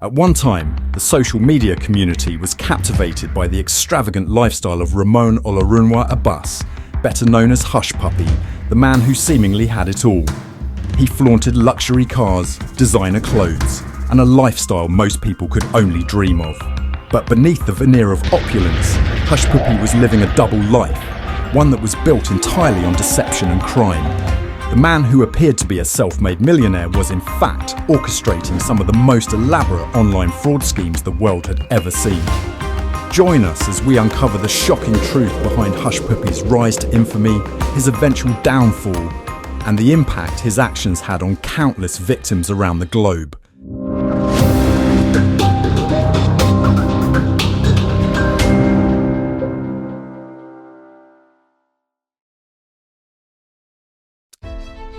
At one time, the social media community was captivated by the extravagant lifestyle of Ramon Olorunwa Abbas, better known as Hushpuppi, the man who seemingly had it all. He flaunted luxury cars, designer clothes, and a lifestyle most people could only dream of. But beneath the veneer of opulence, Hushpuppi was living a double life, one that was built entirely on deception and crime. The man who appeared to be a self-made millionaire was in fact orchestrating some of the most elaborate online fraud schemes the world had ever seen. Join us as we uncover the shocking truth behind Hushpuppi's rise to infamy, his eventual downfall, and the impact his actions had on countless victims around the globe.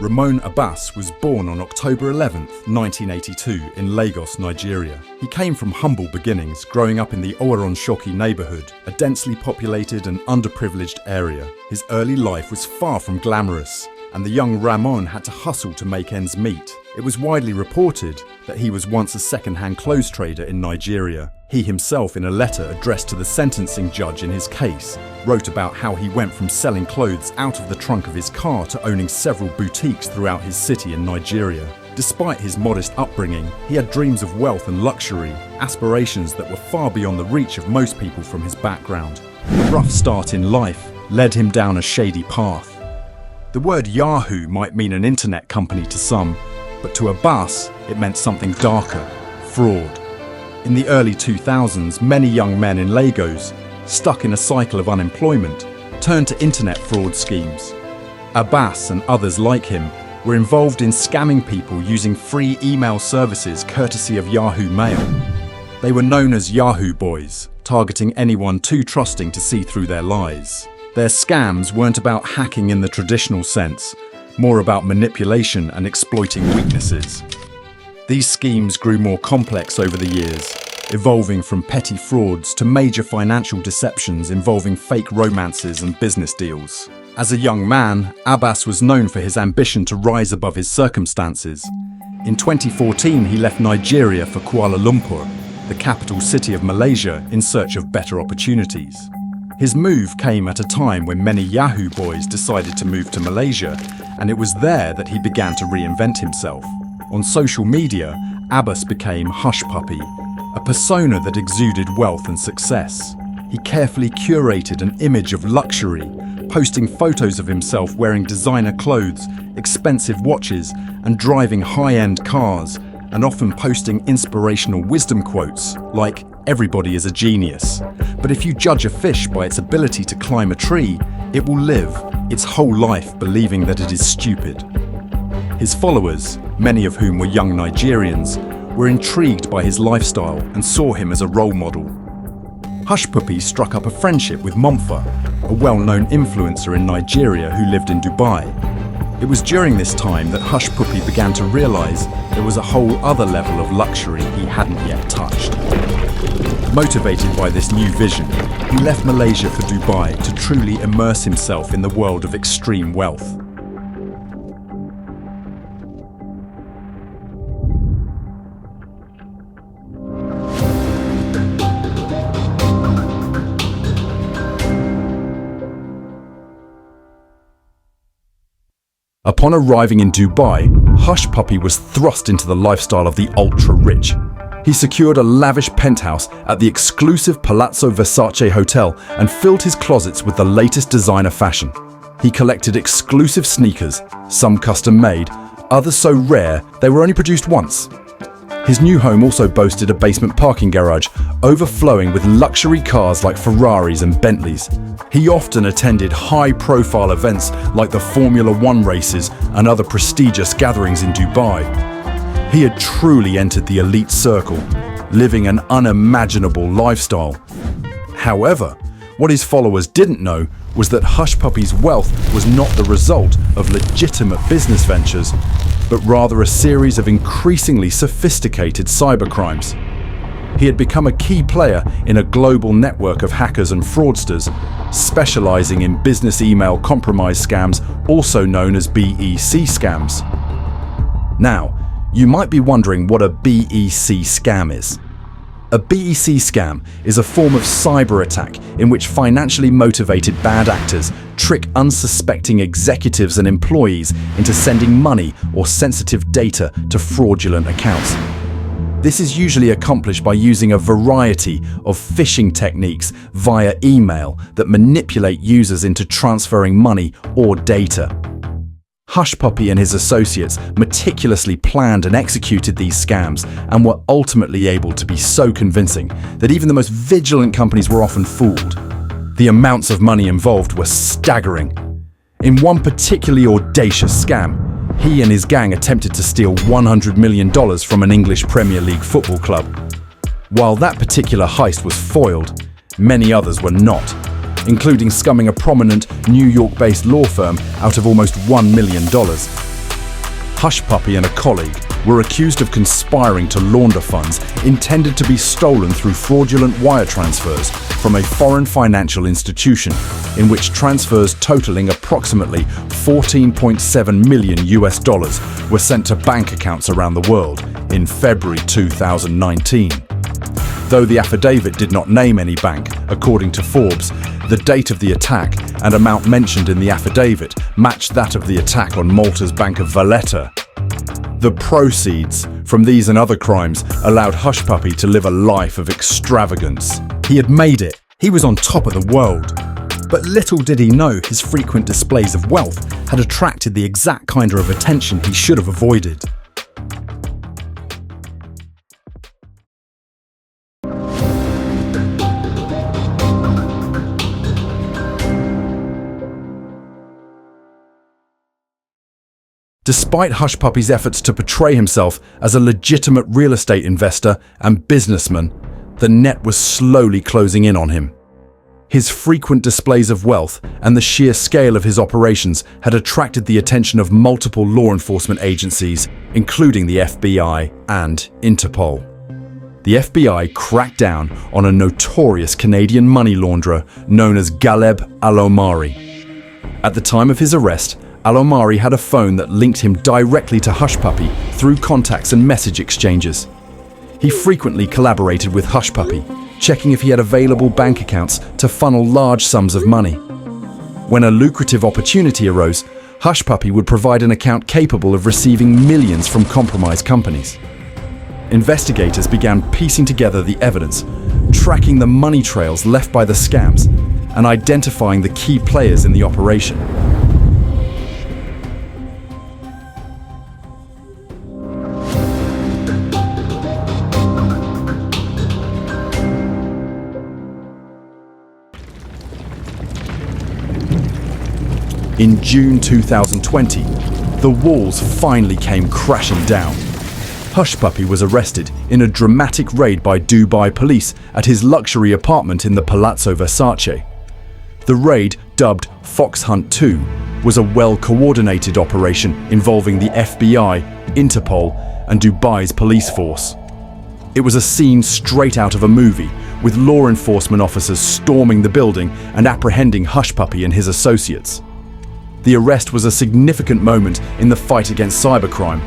Ramon Abbas was born on October 11, 1982 in Lagos, Nigeria. He came from humble beginnings, growing up in the Oworonshoki neighbourhood, a densely populated and underprivileged area. His early life was far from glamorous, and the young Ramon had to hustle to make ends meet. It was widely reported that he was once a second-hand clothes trader in Nigeria. He himself, in a letter addressed to the sentencing judge in his case, wrote about how he went from selling clothes out of the trunk of his car to owning several boutiques throughout his city in Nigeria. Despite his modest upbringing, he had dreams of wealth and luxury, aspirations that were far beyond the reach of most people from his background. A rough start in life led him down a shady path. The word Yahoo might mean an internet company to some, but to Abbas it meant something darker: fraud. In the early 2000s, many young men in Lagos, stuck in a cycle of unemployment, turned to internet fraud schemes. Abbas and others like him were involved in scamming people using free email services courtesy of Yahoo Mail. They were known as Yahoo Boys, targeting anyone too trusting to see through their lies. Their scams weren't about hacking in the traditional sense, more about manipulation and exploiting weaknesses. These schemes grew more complex over the years, evolving from petty frauds to major financial deceptions involving fake romances and business deals. As a young man, Abbas was known for his ambition to rise above his circumstances. In 2014, he left Nigeria for Kuala Lumpur, the capital city of Malaysia, in search of better opportunities. His move came at a time when many Yahoo boys decided to move to Malaysia, and it was there that he began to reinvent himself. On social media, Abbas became Hushpuppi, a persona that exuded wealth and success. He carefully curated an image of luxury, posting photos of himself wearing designer clothes, expensive watches, and driving high-end cars, and often posting inspirational wisdom quotes like, "Everybody is a genius, but if you judge a fish by its ability to climb a tree, it will live its whole life believing that it is stupid." His followers, many of whom were young Nigerians, were intrigued by his lifestyle and saw him as a role model. Hushpuppi struck up a friendship with Momfa, a well-known influencer in Nigeria who lived in Dubai. It was during this time that Hushpuppi began to realize there was a whole other level of luxury he hadn't yet touched. Motivated by this new vision, he left Malaysia for Dubai to truly immerse himself in the world of extreme wealth. Upon arriving in Dubai, Hushpuppi was thrust into the lifestyle of the ultra-rich. He secured a lavish penthouse at the exclusive Palazzo Versace hotel and filled his closets with the latest designer fashion. He collected exclusive sneakers, some custom-made, others so rare they were only produced once. His new home also boasted a basement parking garage, overflowing with luxury cars like Ferraris and Bentleys. He often attended high-profile events like the Formula One races and other prestigious gatherings in Dubai. He had truly entered the elite circle, living an unimaginable lifestyle. However, what his followers didn't know was that Hushpuppi's wealth was not the result of legitimate business ventures, but rather a series of increasingly sophisticated cybercrimes. He had become a key player in a global network of hackers and fraudsters, specializing in business email compromise scams, also known as BEC scams. Now, You might be wondering what a BEC scam is. A BEC scam is a form of cyber attack in which financially motivated bad actors trick unsuspecting executives and employees into sending money or sensitive data to fraudulent accounts. This is usually accomplished by using a variety of phishing techniques via email that manipulate users into transferring money or data. Hushpuppi and his associates meticulously planned and executed these scams and were ultimately able to be so convincing that even the most vigilant companies were often fooled. The amounts of money involved were staggering. In one particularly audacious scam, he and his gang attempted to steal $100 million from an English Premier League football club. While that particular heist was foiled, many others were not, including scumming a prominent New York-based law firm out of almost $1 million. Hushpuppi and a colleague were accused of conspiring to launder funds intended to be stolen through fraudulent wire transfers from a foreign financial institution, in which transfers totaling approximately $14.7 million were sent to bank accounts around the world in February 2019. Though the affidavit did not name any bank, according to Forbes, the date of the attack and amount mentioned in the affidavit matched that of the attack on Malta's Bank of Valletta. The proceeds from these and other crimes allowed Hushpuppi to live a life of extravagance. He had made it. He was on top of the world. But little did he know his frequent displays of wealth had attracted the exact kind of attention he should have avoided. Despite Hushpuppi's efforts to portray himself as a legitimate real estate investor and businessman, the net was slowly closing in on him. His frequent displays of wealth and the sheer scale of his operations had attracted the attention of multiple law enforcement agencies, including the FBI and Interpol. The FBI cracked down on a notorious Canadian money launderer known as Galeb Al-Omari. At the time of his arrest, Al-Omari had a phone that linked him directly to Hushpuppi through contacts and message exchanges. He frequently collaborated with Hushpuppi, checking if he had available bank accounts to funnel large sums of money. When a lucrative opportunity arose, Hushpuppi would provide an account capable of receiving millions from compromised companies. Investigators began piecing together the evidence, tracking the money trails left by the scams, and identifying the key players in the operation. In June 2020, the walls finally came crashing down. Hushpuppi was arrested in a dramatic raid by Dubai police at his luxury apartment in the Palazzo Versace. The raid, dubbed Fox Hunt 2, was a well-coordinated operation involving the FBI, Interpol, and Dubai's police force. It was a scene straight out of a movie, with law enforcement officers storming the building and apprehending Hushpuppi and his associates. The arrest was a significant moment in the fight against cybercrime,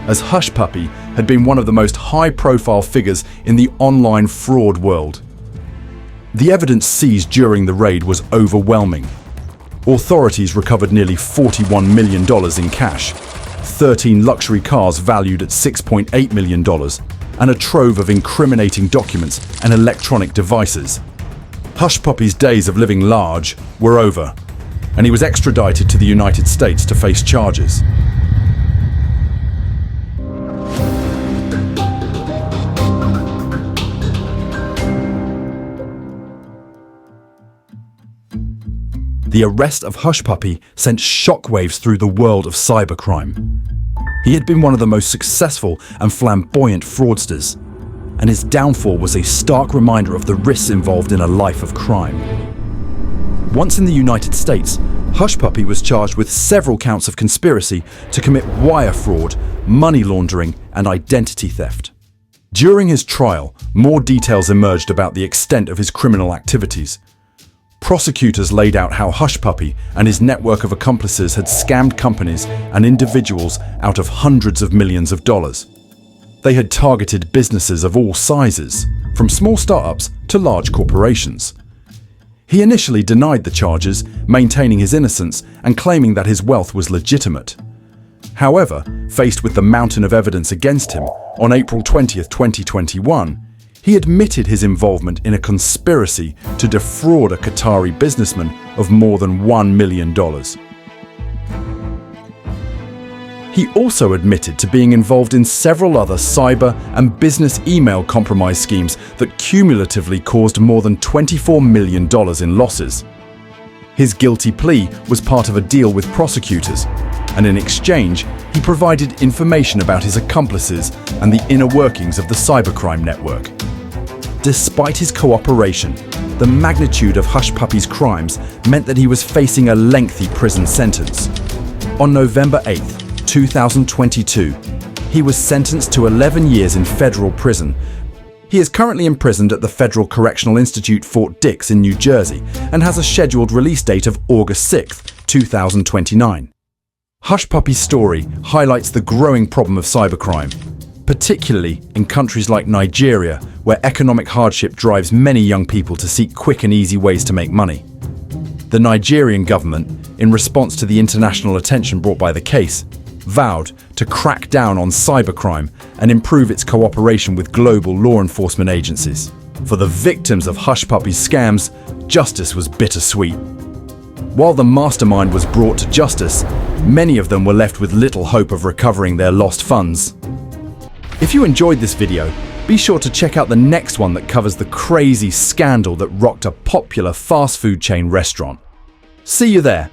as Hushpuppi had been one of the most high-profile figures in the online fraud world. The evidence seized during the raid was overwhelming. Authorities recovered nearly $41 million in cash, 13 luxury cars valued at $6.8 million, and a trove of incriminating documents and electronic devices. Hushpuppi's days of living large were over, and he was extradited to the United States to face charges. The arrest of Hushpuppi sent shockwaves through the world of cybercrime. He had been one of the most successful and flamboyant fraudsters, and his downfall was a stark reminder of the risks involved in a life of crime. Once in the United States, Hushpuppi was charged with several counts of conspiracy to commit wire fraud, money laundering, and identity theft. During his trial, more details emerged about the extent of his criminal activities. Prosecutors laid out how Hushpuppi and his network of accomplices had scammed companies and individuals out of hundreds of millions of dollars. They had targeted businesses of all sizes, from small startups to large corporations. He initially denied the charges, maintaining his innocence and claiming that his wealth was legitimate. However, faced with the mountain of evidence against him, on April 20, 2021, he admitted his involvement in a conspiracy to defraud a Qatari businessman of more than $1 million. He also admitted to being involved in several other cyber and business email compromise schemes that cumulatively caused more than $24 million in losses. His guilty plea was part of a deal with prosecutors, and in exchange, he provided information about his accomplices and the inner workings of the cybercrime network. Despite his cooperation, the magnitude of Hushpuppi's crimes meant that he was facing a lengthy prison sentence. On November 8, 2022, he was sentenced to 11 years in federal prison. He is currently imprisoned at the Federal Correctional Institute Fort Dix in New Jersey and has a scheduled release date of August 6, 2029. Hushpuppi's story highlights the growing problem of cybercrime, particularly in countries like Nigeria, where economic hardship drives many young people to seek quick and easy ways to make money. The Nigerian government, in response to the international attention brought by the case, vowed to crack down on cybercrime and improve its cooperation with global law enforcement agencies. For the victims of Hushpuppi's scams, justice was bittersweet. While the mastermind was brought to justice, many of them were left with little hope of recovering their lost funds. If you enjoyed this video, be sure to check out the next one that covers the crazy scandal that rocked a popular fast food chain restaurant. See you there!